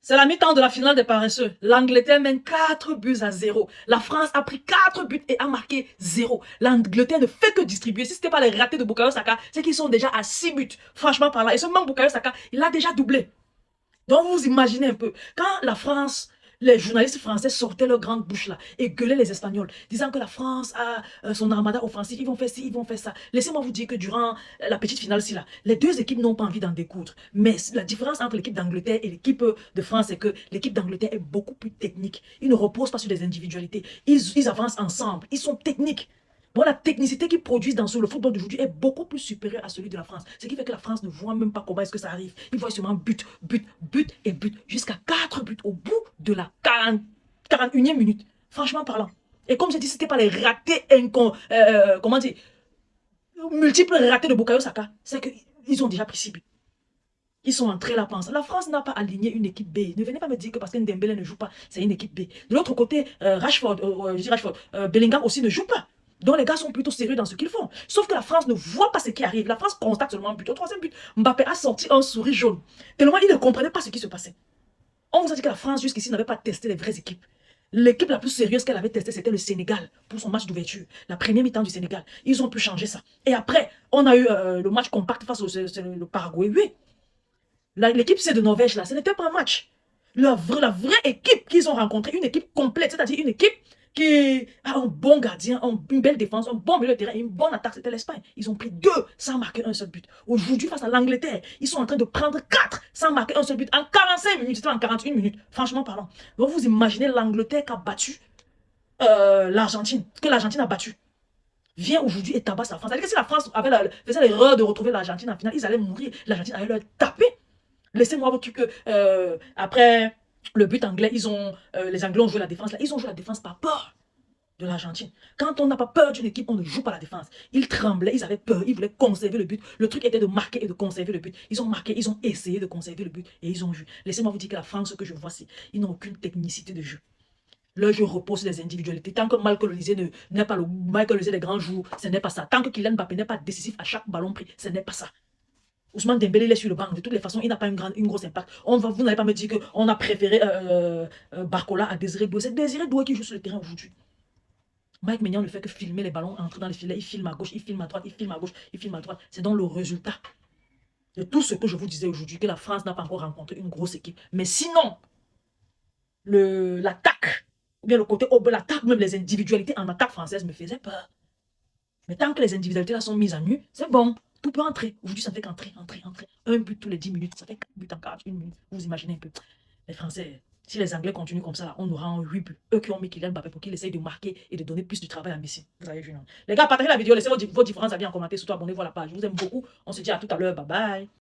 C'est la mi-temps de la finale des paresseux. L'Angleterre mène 4 buts à 0. La France a pris 4 buts et a marqué 0. L'Angleterre ne fait que distribuer. Si ce n'était pas les ratés de Bukayo Saka, c'est qu'ils sont déjà à 6 buts. Franchement parlant. Et ce même Bukayo Saka, il a déjà doublé. Donc vous imaginez un peu. Quand la France, les journalistes français sortaient leur grande bouche là et gueulaient les Espagnols, disant que la France a son armada offensive, ils vont faire ci, ils vont faire ça. Laissez-moi vous dire que durant la petite finale-ci là, les deux équipes n'ont pas envie d'en découdre. Mais la différence entre l'équipe d'Angleterre et l'équipe de France, c'est que l'équipe d'Angleterre est beaucoup plus technique. Ils ne reposent pas sur des individualités. Ils avancent ensemble. Ils sont techniques. Bon, la technicité qu'ils produisent dans le football d'aujourd'hui est beaucoup plus supérieure à celui de la France. Ce qui fait que la France ne voit même pas comment est-ce que ça arrive. Ils voient seulement but, but, but et but. Jusqu'à 4 buts au bout de la 41e minute. Franchement parlant. Et comme je dis, c'était pas les ratés comment dire, multiples ratés de Bukayo Saka. C'est qu'ils ont déjà pris 6 buts. Ils sont entrés la panse. La France n'a pas aligné une équipe B. Ne venez pas me dire que parce que Dembélé ne joue pas, c'est une équipe B. De l'autre côté, Bellingham aussi ne joue pas. Donc les gars sont plutôt sérieux dans ce qu'ils font. Sauf que la France ne voit pas ce qui arrive. La France constate seulement un but. Au troisième but, Mbappé a sorti un sourire jaune. Tellement il ne comprenait pas ce qui se passait. On vous a dit que la France jusqu'ici n'avait pas testé les vraies équipes. L'équipe la plus sérieuse qu'elle avait testée, c'était le Sénégal pour son match d'ouverture. La première mi-temps du Sénégal. Ils ont pu changer ça. Et après, on a eu le match compact face au Paraguay. Oui. L'équipe C de Norvège, là, ce n'était pas un match. La vraie équipe qu'ils ont rencontrée, une équipe complète, c'est-à-dire une équipe qui a un bon gardien, une belle défense, un bon milieu de terrain, une bonne attaque, c'était l'Espagne. Ils ont pris 2 sans marquer un seul but. Aujourd'hui, face à l'Angleterre, ils sont en train de prendre 4 sans marquer un seul but en 45 minutes, c'était en 41 minutes, franchement parlant. Donc vous imaginez l'Angleterre qui a battu l'Argentine, que l'Argentine a battu. Vient aujourd'hui et tabasse la France. C'est-à-dire que si la France faisait l'erreur de retrouver l'Argentine en finale, ils allaient mourir, l'Argentine allait leur taper. Laissez-moi vous dire que après le but anglais, les Anglais ont joué la défense. Là, ils ont joué la défense par peur de l'Argentine. Quand on n'a pas peur d'une équipe, on ne joue pas la défense. Ils tremblaient, ils avaient peur, ils voulaient conserver le but. Le truc était de marquer et de conserver le but. Ils ont marqué, ils ont essayé de conserver le but et ils ont joué. Laissez-moi vous dire que la France, ce que je vois, c'est ils n'ont aucune technicité de jeu. Le jeu repose sur les individualités. Tant que Michael Olise n'est pas le Michael Olise des grands jours, ce n'est pas ça. Tant que Kylian Mbappé n'est pas décisif à chaque ballon pris, ce n'est pas ça. Ousmane Dembélé, il est sur le banc. De toutes les façons, il n'a pas une grosse impact. Vous n'allez pas me dire qu'on a préféré Barcola à Désiré Doué. C'est Désiré Doué qui joue sur le terrain aujourd'hui. Mike Maignan ne fait que filmer les ballons, entrer dans les filets. Il filme à gauche, il filme à droite, il filme à gauche, il filme à droite. C'est donc le résultat de tout ce que je vous disais aujourd'hui, que la France n'a pas encore rencontré une grosse équipe. Mais sinon, l'attaque, ou bien le côté l'attaque, même les individualités en attaque française me faisaient peur. Mais tant que les individualités là sont mises à nu, c'est bon. Tout peut entrer. Aujourd'hui, ça fait qu'entrer. Un but tous les 10 minutes. Ça fait 4 buts en 41 minutes. Vous imaginez un peu. Les Français, si les Anglais continuent comme ça, là, on aura un 8 buts. Eux qui ont mis Kylian Mbappé pour qu'il essaye de marquer et de donner plus de travail à Messi. Vous avez vu, non? Les gars, partagez la vidéo. Laissez vos différents avis en commentaire. Surtout abonnez-vous à la page. Je vous aime beaucoup. On se dit à tout à l'heure. Bye bye.